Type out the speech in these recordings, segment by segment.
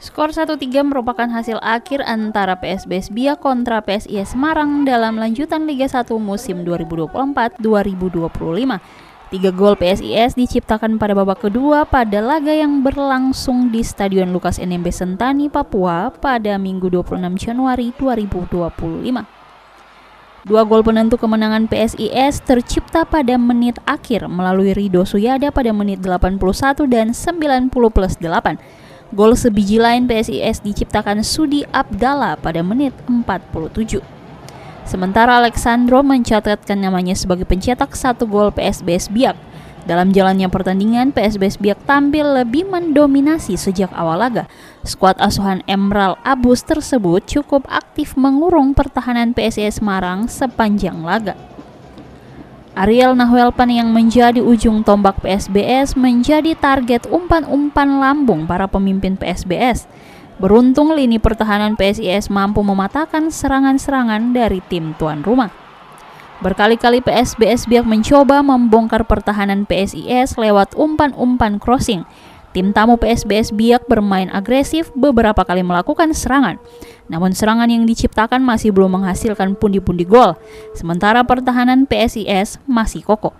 Skor 1-3 merupakan hasil akhir antara PSBS Biak kontra PSIS Semarang dalam lanjutan Liga 1 musim 2024-2025. 3 gol PSIS diciptakan pada babak kedua pada laga yang berlangsung di Stadion Lukas NMB Sentani, Papua pada Minggu 26 Januari 2025. 2 gol penentu kemenangan PSIS tercipta pada menit akhir melalui Ridho Suyada pada menit 81 dan 90+8. Gol sebiji lain PSIS diciptakan Sudi Abdallah pada menit 47. Sementara Alexandro mencatatkan namanya sebagai pencetak 1 gol PSBS Biak. Dalam jalannya pertandingan, PSBS Biak tampil lebih mendominasi sejak awal laga. Skuad asuhan Emerald Abus tersebut cukup aktif mengurung pertahanan PSIS Semarang sepanjang laga. Ariel Nahwelpan yang menjadi ujung tombak PSBS menjadi target umpan-umpan lambung para pemimpin PSBS. Beruntung lini pertahanan PSIS mampu mematahkan serangan-serangan dari tim tuan rumah. Berkali-kali PSBS Biak mencoba membongkar pertahanan PSIS lewat umpan-umpan crossing. Tim tamu PSBS Biak bermain agresif beberapa kali melakukan serangan. Namun serangan yang diciptakan masih belum menghasilkan pundi-pundi gol. Sementara pertahanan PSIS masih kokoh.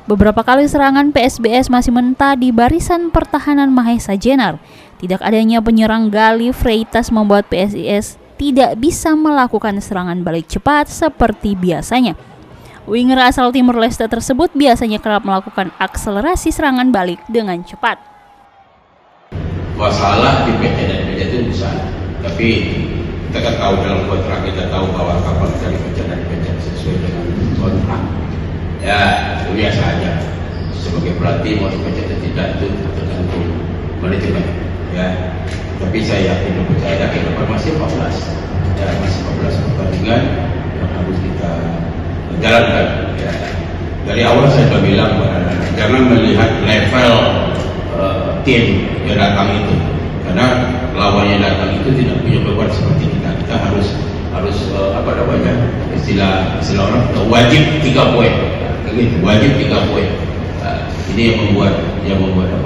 Beberapa kali serangan PSBS masih mentah di barisan pertahanan Mahesa Jenar. Tidak adanya penyerang Gali Freitas membuat PSIS tidak bisa melakukan serangan balik cepat seperti biasanya. Winger asal Timur Leste tersebut biasanya kerap melakukan akselerasi serangan balik dengan cepat. Masalah di PT dan PT itu besar, tapi kita kan tahu dalam kontrak, kita tahu bahwa kapal dari PT dan PT sesuai dengan kontrak. Ya, itu biasa aja. Sebagai pelatih mau dipecat atau tidak itu tergantung manajemen. Ya, tapi saya yakin percaya ke depan masih 14, ya masih 14 pertandingan yang harus kita jalankan. Ya. Dari awal saya sudah bilang jangan melihat level tim yang datang itu, karena lawan yang datang itu tidak punya beban seperti kita. Kita harus istilah orang wajib 3 poin, begitu, wajib 3 poin. Ini yang membuat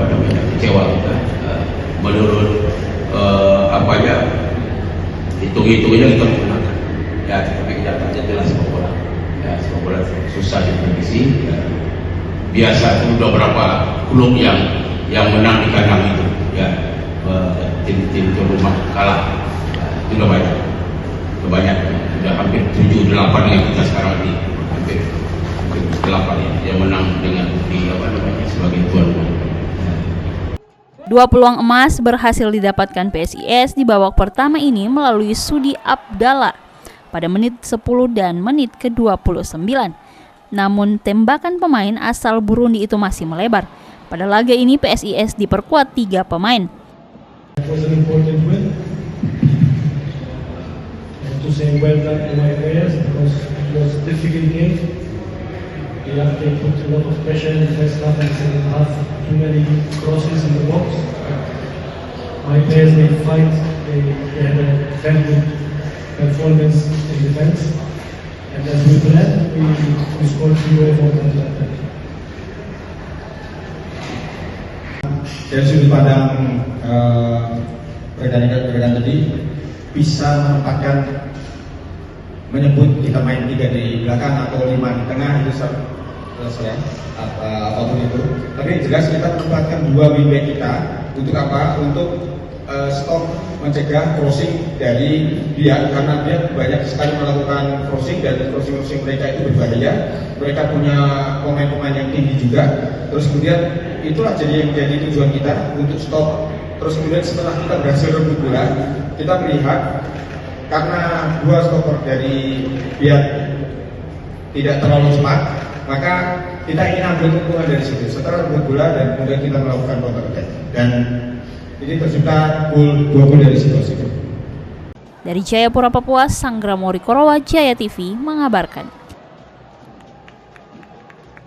kecewa kita. Menurut hitung-hitungnya kita menggunakan, ya, tapi kenyataannya jelas sepak bola susah diprediksi. Ya. Biasa itu udah berapa klub yang menang di kandang itu, ya, tim rumah kalah, ya, itu udah banyak, sudah hampir 7-8 yang kita sekarang di hampir 8 yang menang dengan sebagai tuan rumah. 2 peluang emas berhasil didapatkan PSIS di babak pertama ini melalui Sudi Abdallah pada menit 10 dan menit ke-29. Namun tembakan pemain asal Burundi itu masih melebar. Pada laga ini PSIS diperkuat 3 pemain. They put a lot of pressure in the first half and second half, too many crosses in the box. My players, they fight, they had a very good performance in defense. And as we planned, we scored 3 important attacks. Dari sudut pandang perbedaan tadi bisa menempatkan, menyebut kita main 3 di belakang atau 5 di tengah itu selesai apapun itu. Tapi jelas kita menempatkan 2 wingback kita untuk apa? Untuk stop mencegah crossing dari dia, karena dia banyak sekali melakukan crossing dan crossing mereka itu berbahaya. Mereka punya pemain-pemain yang tinggi juga. Terus kemudian itulah jadi yang menjadi tujuan kita untuk stop. Terus kemudian setelah kita berhasil rebut bola, kita melihat karena 2 stopper dari Biak tidak terlalu cepat, maka kita ingin ambil keuntungan dari situ. Setelah rebut bola dan kemudian kita melakukan counter attack, dan ini tercipta 2 gol dari situasi itu. Dari Jayapura, Papua, Sanggra Mori Korowa, Jaya TV mengabarkan.